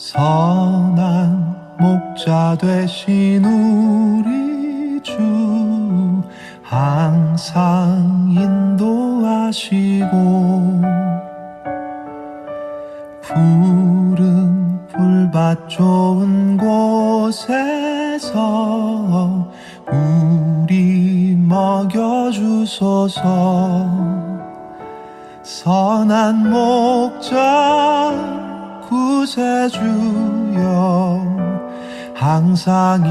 선한 목자 되신 우리 주 항상 인도하시고 푸른 풀밭 좋은 곳에서 우리 먹여주소서. 선한 목자 구세주여 항상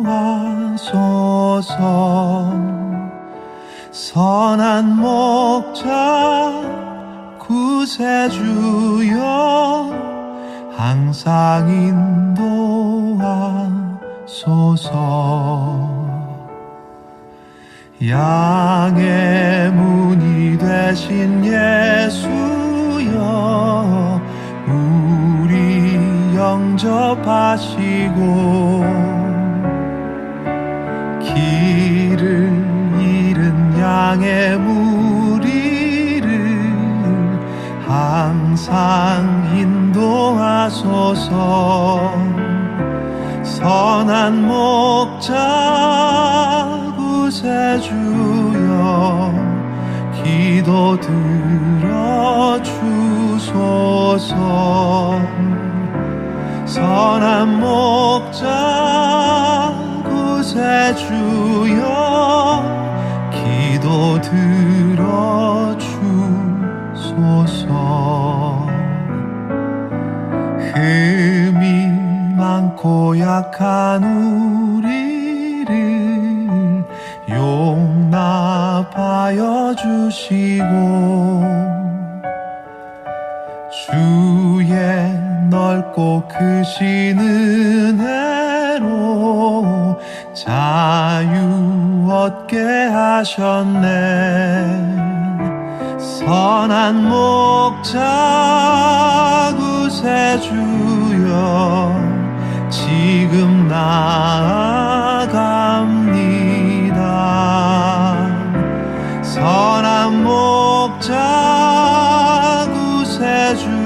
인도하소서. 선한 목자 구세주여 항상 인도하소서. 양의 문이 되신 예수여 우리 영접하시고 길을 잃은 양의 무리를 항상 인도하소서. 선한 목자 구세주여 기도 들어주소서. 선한 목자 구세주여 기도 들어주소서. 흠이 많고 약한 우리를 용납하여 주시고 주의 넓고 크신 은혜로 자유 얻게 하셨네. 선한 목자 구세주여 지금 나아갑니다. 선한 목자 구세주여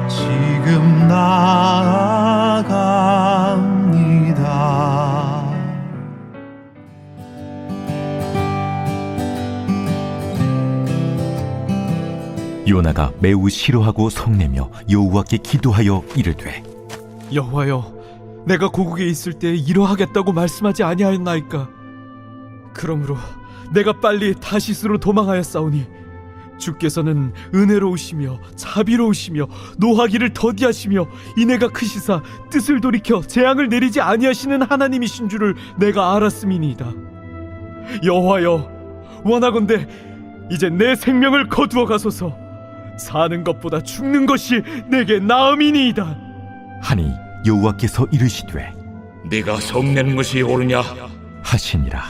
지금 나아갑니다. 요나가 매우 싫어하고 성내며 여호와께 기도하여 이르되 여호와여, 내가 고국에 있을 때 이러하겠다고 말씀하지 아니하였나이까? 그러므로 내가 빨리 다시스로 도망하였사오니 주께서는 은혜로우시며 자비로우시며 노하기를 더디하시며 인애가 크시사 뜻을 돌이켜 재앙을 내리지 아니하시는 하나님이신 줄을 내가 알았음이니이다. 여호와여, 원하건대 이제 내 생명을 거두어 가소서. 사는 것보다 죽는 것이 내게 나음이니이다. 하니 여호와께서 이르시되 네가 성내는 것이 옳으냐 하시니라.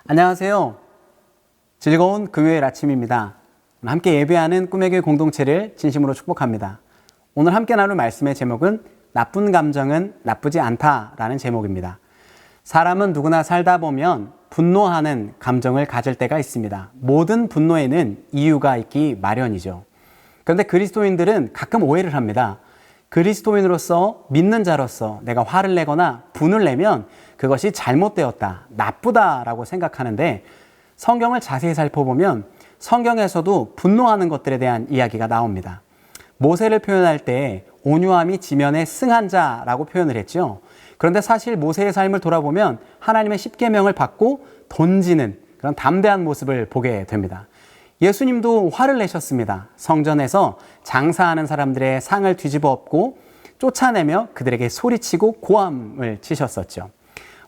안녕하세요. 즐거운 금요일 아침입니다. 함께 예배하는 꿈의 교회 공동체를 진심으로 축복합니다. 오늘 함께 나눌 말씀의 제목은 나쁜 감정은 나쁘지 않다라는 제목입니다. 사람은 누구나 살다 보면 분노하는 감정을 가질 때가 있습니다. 모든 분노에는 이유가 있기 마련이죠. 그런데 그리스도인들은 가끔 오해를 합니다. 그리스도인으로서 믿는 자로서 내가 화를 내거나 분을 내면 그것이 잘못되었다, 나쁘다라고 생각하는데 성경을 자세히 살펴보면 성경에서도 분노하는 것들에 대한 이야기가 나옵니다. 모세를 표현할 때 온유함이 지면에 승한 자라고 표현을 했죠. 그런데 사실 모세의 삶을 돌아보면 하나님의 십계명을 받고 던지는 그런 담대한 모습을 보게 됩니다. 예수님도 화를 내셨습니다. 성전에서 장사하는 사람들의 상을 뒤집어 엎고 쫓아내며 그들에게 소리치고 고함을 치셨었죠.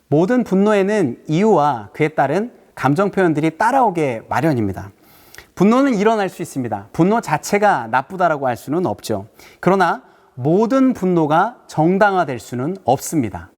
모든 분노에는 이유와 그에 따른 감정 표현들이 따라오게 마련입니다. 분노는 일어날 수 있습니다. 분노 자체가 나쁘다라고 할 수는 없죠. 그러나 모든 분노가 정당화될 수는 없습니다.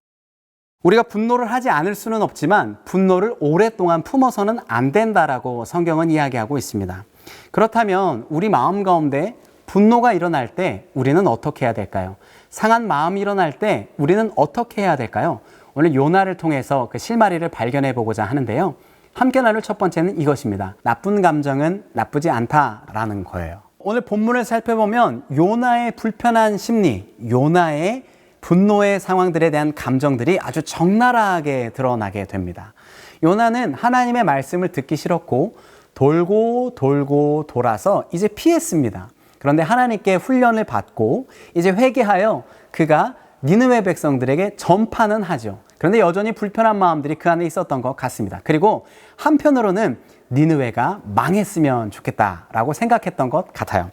우리가 분노를 하지 않을 수는 없지만 분노를 오랫동안 품어서는 안 된다라고 성경은 이야기하고 있습니다. 그렇다면 우리 마음 가운데 분노가 일어날 때 우리는 어떻게 해야 될까요? 상한 마음이 일어날 때 우리는 어떻게 해야 될까요? 오늘 요나를 통해서 그 실마리를 발견해 보고자 하는데요. 함께 나눌 첫 번째는 이것입니다. 나쁜 감정은 나쁘지 않다라는 거예요. 오늘 본문을 살펴보면 요나의 불편한 심리, 요나의 분노의 상황들에 대한 감정들이 아주 적나라하게 드러나게 됩니다. 요나는 하나님의 말씀을 듣기 싫었고 돌고 돌고 돌아서 이제 피했습니다. 그런데 하나님께 훈련을 받고 이제 회개하여 그가 니느웨 백성들에게 전파는 하죠. 그런데 여전히 불편한 마음들이 그 안에 있었던 것 같습니다. 그리고 한편으로는 니느웨가 망했으면 좋겠다라고 생각했던 것 같아요.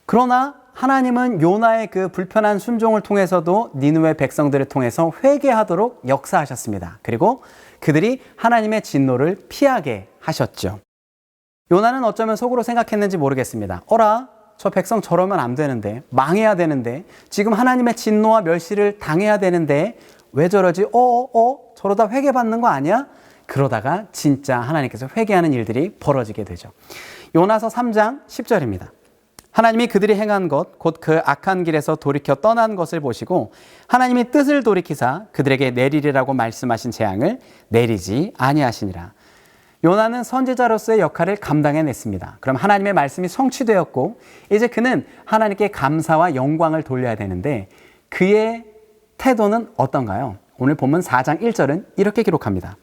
그러나 하나님은 요나의 그 불편한 순종을 통해서도 니느웨 백성들을 통해서 회개하도록 역사하셨습니다. 그리고 그들이 하나님의 진노를 피하게 하셨죠. 요나는 어쩌면 속으로 생각했는지 모르겠습니다. 어라, 저 백성 저러면 안 되는데, 망해야 되는데, 지금 하나님의 진노와 멸시를 당해야 되는데 왜 저러지? 저러다 회개받는 거 아니야? 그러다가 진짜 하나님께서 회개하는 일들이 벌어지게 되죠. 요나서 3장 10절입니다. 하나님이 그들이 행한 것, 곧 그 악한 길에서 돌이켜 떠난 것을 보시고 하나님이 뜻을 돌이키사 그들에게 내리리라고 말씀하신 재앙을 내리지 아니하시니라. 요나는 선지자로서의 역할을 감당해냈습니다. 그럼 하나님의 말씀이 성취되었고 이제 그는 하나님께 감사와 영광을 돌려야 되는데 그의 태도는 어떤가요? 오늘 본문 4장 1절은 이렇게 기록합니다.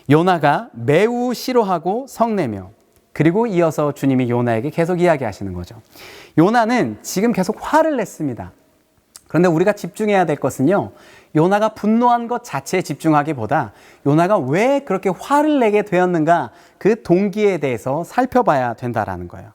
요나가 매우 싫어하고 성내며, 그리고 이어서 주님이 요나에게 계속 이야기하시는 거죠. 요나는 지금 계속 화를 냈습니다. 그런데 우리가 집중해야 될 것은요, 요나가 분노한 것 자체에 집중하기보다 요나가 왜 그렇게 화를 내게 되었는가, 그 동기에 대해서 살펴봐야 된다라는 거예요.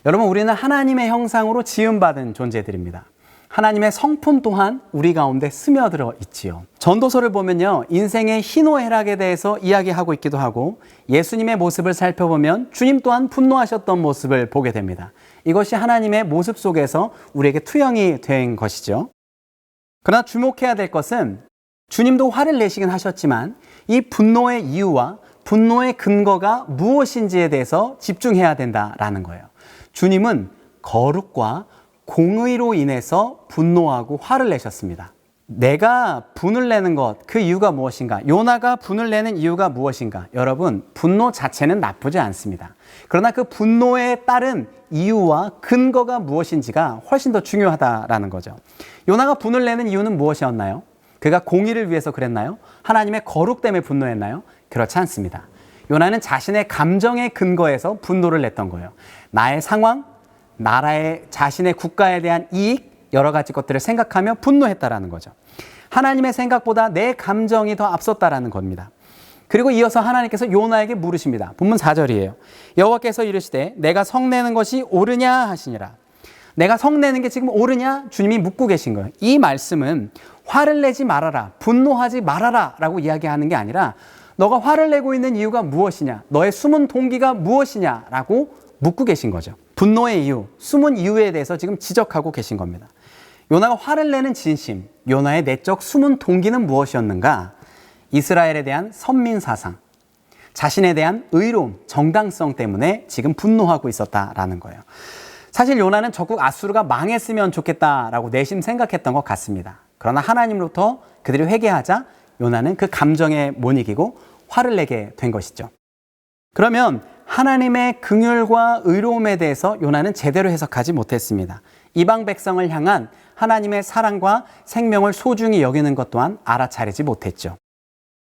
여러분, 우리는 하나님의 형상으로 지음받은 존재들입니다. 하나님의 성품 또한 우리 가운데 스며들어 있지요. 전도서를 보면요, 인생의 희노애락에 대해서 이야기하고 있기도 하고 예수님의 모습을 살펴보면 주님 또한 분노하셨던 모습을 보게 됩니다. 이것이 하나님의 모습 속에서 우리에게 투영이 된 것이죠. 그러나 주목해야 될 것은 주님도 화를 내시긴 하셨지만 이 분노의 이유와 분노의 근거가 무엇인지에 대해서 집중해야 된다라는 거예요. 주님은 거룩과 공의로 인해서 분노하고 화를 내셨습니다. 내가 분을 내는 것, 그 이유가 무엇인가? 요나가 분을 내는 이유가 무엇인가? 여러분, 분노 자체는 나쁘지 않습니다. 그러나 그 분노에 따른 이유와 근거가 무엇인지가 훨씬 더 중요하다라는 거죠. 요나가 분을 내는 이유는 무엇이었나요? 그가 공의를 위해서 그랬나요? 하나님의 거룩 때문에 분노했나요? 그렇지 않습니다. 요나는 자신의 감정의 근거에서 분노를 냈던 거예요. 나의 상황, 나라의 자신의 국가에 대한 이익, 여러 가지 것들을 생각하며 분노했다라는 거죠. 하나님의 생각보다 내 감정이 더 앞섰다라는 겁니다. 그리고 이어서 하나님께서 요나에게 물으십니다. 본문 4절이에요. 여호와께서 이르시되 내가 성내는 것이 옳으냐 하시니라. 내가 성내는 게 지금 옳으냐? 주님이 묻고 계신 거예요. 이 말씀은 화를 내지 말아라, 분노하지 말아라 라고 이야기하는 게 아니라 너가 화를 내고 있는 이유가 무엇이냐, 너의 숨은 동기가 무엇이냐 라고 묻고 계신 거죠. 분노의 이유, 숨은 이유에 대해서 지금 지적하고 계신 겁니다. 요나가 화를 내는 진심, 요나의 내적 숨은 동기는 무엇이었는가? 이스라엘에 대한 선민사상, 자신에 대한 의로움, 정당성 때문에 지금 분노하고 있었다라는 거예요. 사실 요나는 적국 아수르가 망했으면 좋겠다라고 내심 생각했던 것 같습니다. 그러나 하나님으로부터 그들이 회개하자 요나는 그 감정에 못 이기고 화를 내게 된 것이죠. 그러면 하나님의 긍휼과 의로움에 대해서 요나는 제대로 해석하지 못했습니다. 이방 백성을 향한 하나님의 사랑과 생명을 소중히 여기는 것 또한 알아차리지 못했죠.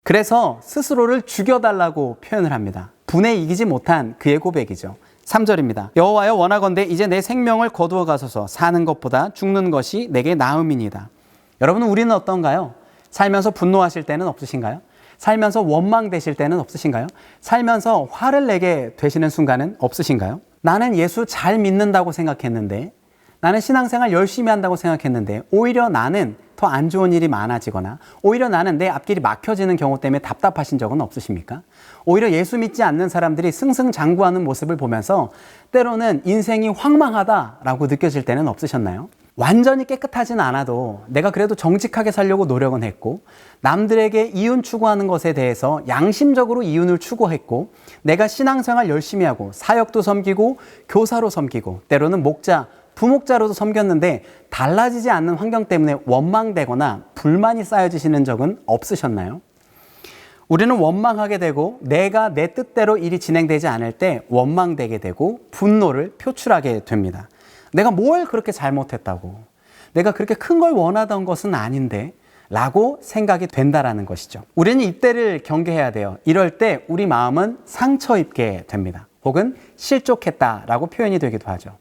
그래서 스스로를 죽여달라고 표현을 합니다. 분에 이기지 못한 그의 고백이죠. 3절입니다. 여호와여 원하건대 이제 내 생명을 거두어 가소서. 사는 것보다 죽는 것이 내게 나음이니이다. 여러분, 우리는 어떤가요? 살면서 분노하실 때는 없으신가요? 살면서 원망되실 때는 없으신가요? 살면서 화를 내게 되시는 순간은 없으신가요? 나는 예수 잘 믿는다고 생각했는데, 나는 신앙생활 열심히 한다고 생각했는데 오히려 나는 더 안 좋은 일이 많아지거나 오히려 나는 내 앞길이 막혀지는 경우 때문에 답답하신 적은 없으십니까? 오히려 예수 믿지 않는 사람들이 승승장구하는 모습을 보면서 때로는 인생이 황망하다라고 느껴질 때는 없으셨나요? 완전히 깨끗하진 않아도 내가 그래도 정직하게 살려고 노력은 했고, 남들에게 이윤 추구하는 것에 대해서 양심적으로 이윤을 추구했고, 내가 신앙생활 열심히 하고 사역도 섬기고 교사로 섬기고 때로는 목자, 부목자로도 섬겼는데 달라지지 않는 환경 때문에 원망되거나 불만이 쌓여지시는 적은 없으셨나요? 우리는 원망하게 되고 내가 내 뜻대로 일이 진행되지 않을 때 원망되게 되고 분노를 표출하게 됩니다. 내가 뭘 그렇게 잘못했다고, 내가 그렇게 큰 걸 원하던 것은 아닌데 라고 생각이 된다라는 것이죠. 우리는 이때를 경계해야 돼요. 이럴 때 우리 마음은 상처 입게 됩니다. 혹은 실족했다라고 표현이 되기도 하죠.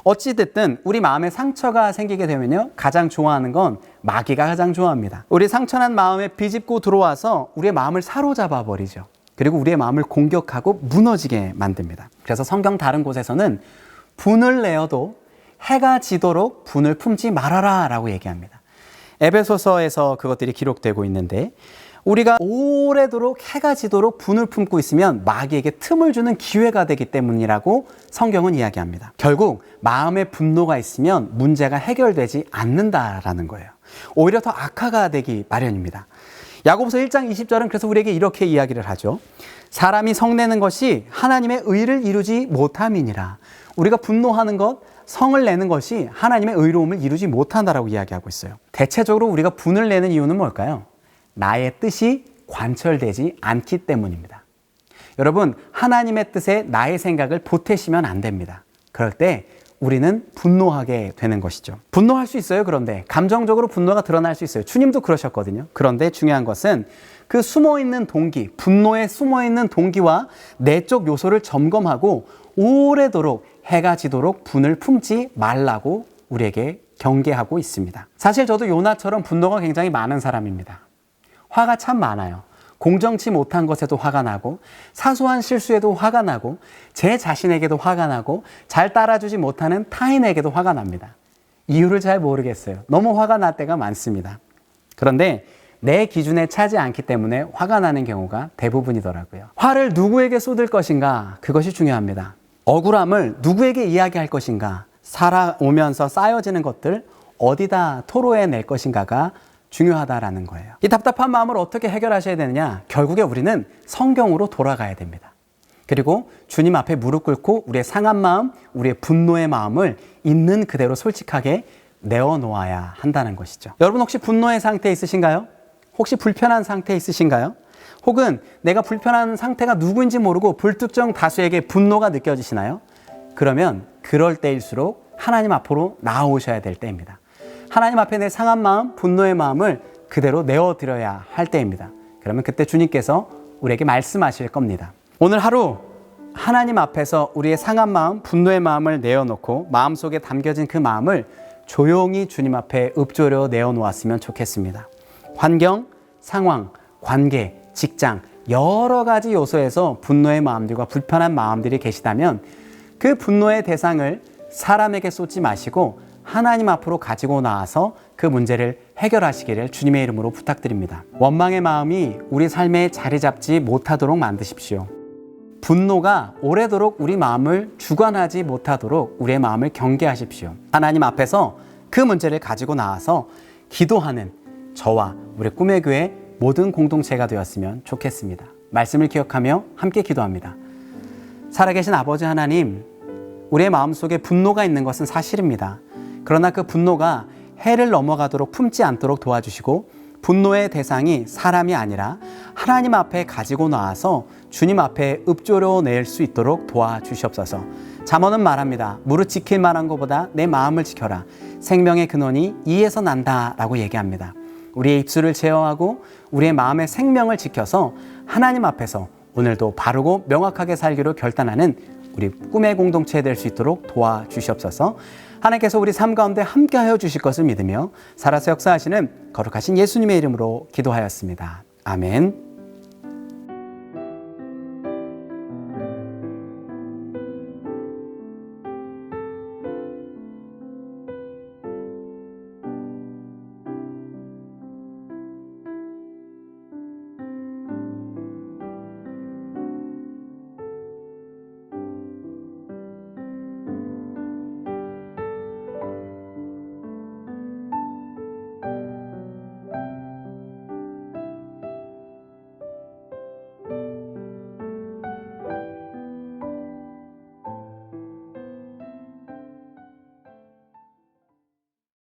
어찌됐든 우리 마음에 상처가 생기게 되면요, 가장 좋아하는 건 마귀가 가장 좋아합니다. 우리 상처난 마음에 비집고 들어와서 우리의 마음을 사로잡아 버리죠. 그리고 우리의 마음을 공격하고 무너지게 만듭니다. 그래서 성경 다른 곳에서는 분을 내어도 해가 지도록 분을 품지 말아라 라고 얘기합니다. 에베소서에서 그것들이 기록되고 있는데, 우리가 오래도록 해가 지도록 분을 품고 있으면 마귀에게 틈을 주는 기회가 되기 때문이라고 성경은 이야기합니다. 결국 마음에 분노가 있으면 문제가 해결되지 않는다라는 거예요. 오히려 더 악화가 되기 마련입니다. 야고보서 1장 20절은 그래서 우리에게 이렇게 이야기를 하죠. 사람이 성내는 것이 하나님의 의를 이루지 못함이니라. 우리가 분노하는 것, 성을 내는 것이 하나님의 의로움을 이루지 못한다라고 이야기하고 있어요. 대체적으로 우리가 분을 내는 이유는 뭘까요? 나의 뜻이 관철되지 않기 때문입니다. 여러분, 하나님의 뜻에 나의 생각을 보태시면 안 됩니다. 그럴 때 우리는 분노하게 되는 것이죠. 분노할 수 있어요. 그런데 감정적으로 분노가 드러날 수 있어요. 주님도 그러셨거든요. 그런데 중요한 것은 그 숨어있는 동기, 분노에 숨어있는 동기와 내적 요소를 점검하고 오래도록 해가 지도록 분을 품지 말라고 우리에게 경계하고 있습니다. 사실 저도 요나처럼 분노가 굉장히 많은 사람입니다. 화가 참 많아요. 공정치 못한 것에도 화가 나고, 사소한 실수에도 화가 나고, 제 자신에게도 화가 나고, 잘 따라주지 못하는 타인에게도 화가 납니다. 이유를 잘 모르겠어요. 너무 화가 날 때가 많습니다. 그런데 내 기준에 차지 않기 때문에 화가 나는 경우가 대부분이더라고요. 화를 누구에게 쏟을 것인가, 그것이 중요합니다. 억울함을 누구에게 이야기할 것인가, 살아오면서 쌓여지는 것들 어디다 토로해낼 것인가가 중요하다라는 거예요. 이 답답한 마음을 어떻게 해결하셔야 되느냐? 결국에 우리는 성경으로 돌아가야 됩니다. 그리고 주님 앞에 무릎 꿇고 우리의 상한 마음, 우리의 분노의 마음을 있는 그대로 솔직하게 내어놓아야 한다는 것이죠. 여러분, 혹시 분노의 상태에 있으신가요? 혹시 불편한 상태에 있으신가요? 혹은 내가 불편한 상태가 누구인지 모르고 불특정 다수에게 분노가 느껴지시나요? 그러면 그럴 때일수록 하나님 앞으로 나아오셔야 될 때입니다. 하나님 앞에 내 상한 마음, 분노의 마음을 그대로 내어드려야 할 때입니다. 그러면 그때 주님께서 우리에게 말씀하실 겁니다. 오늘 하루 하나님 앞에서 우리의 상한 마음, 분노의 마음을 내어놓고 마음속에 담겨진 그 마음을 조용히 주님 앞에 읊조려 내어놓았으면 좋겠습니다. 환경, 상황, 관계, 직장, 여러 가지 요소에서 분노의 마음들과 불편한 마음들이 계시다면 그 분노의 대상을 사람에게 쏟지 마시고 하나님 앞으로 가지고 나와서 그 문제를 해결하시기를 주님의 이름으로 부탁드립니다. 원망의 마음이 우리 삶에 자리 잡지 못하도록 만드십시오. 분노가 오래도록 우리 마음을 주관하지 못하도록 우리의 마음을 경계하십시오. 하나님 앞에서 그 문제를 가지고 나와서 기도하는 저와 우리 꿈의 교회 모든 공동체가 되었으면 좋겠습니다. 말씀을 기억하며 함께 기도합니다. 살아계신 아버지 하나님, 우리의 마음속에 분노가 있는 것은 사실입니다. 그러나 그 분노가 해를 넘어가도록 품지 않도록 도와주시고, 분노의 대상이 사람이 아니라 하나님 앞에 가지고 나와서 주님 앞에 읊조려 낼 수 있도록 도와주시옵소서. 잠언은 말합니다. 무릇 지킬 만한 것보다 내 마음을 지켜라. 생명의 근원이 이에서 난다 라고 얘기합니다. 우리의 입술을 제어하고 우리의 마음의 생명을 지켜서 하나님 앞에서 오늘도 바르고 명확하게 살기로 결단하는 우리 꿈의 공동체 될 수 있도록 도와주시옵소서. 하나님께서 우리 삶 가운데 함께하여 주실 것을 믿으며 살아서 역사하시는 거룩하신 예수님의 이름으로 기도하였습니다. 아멘.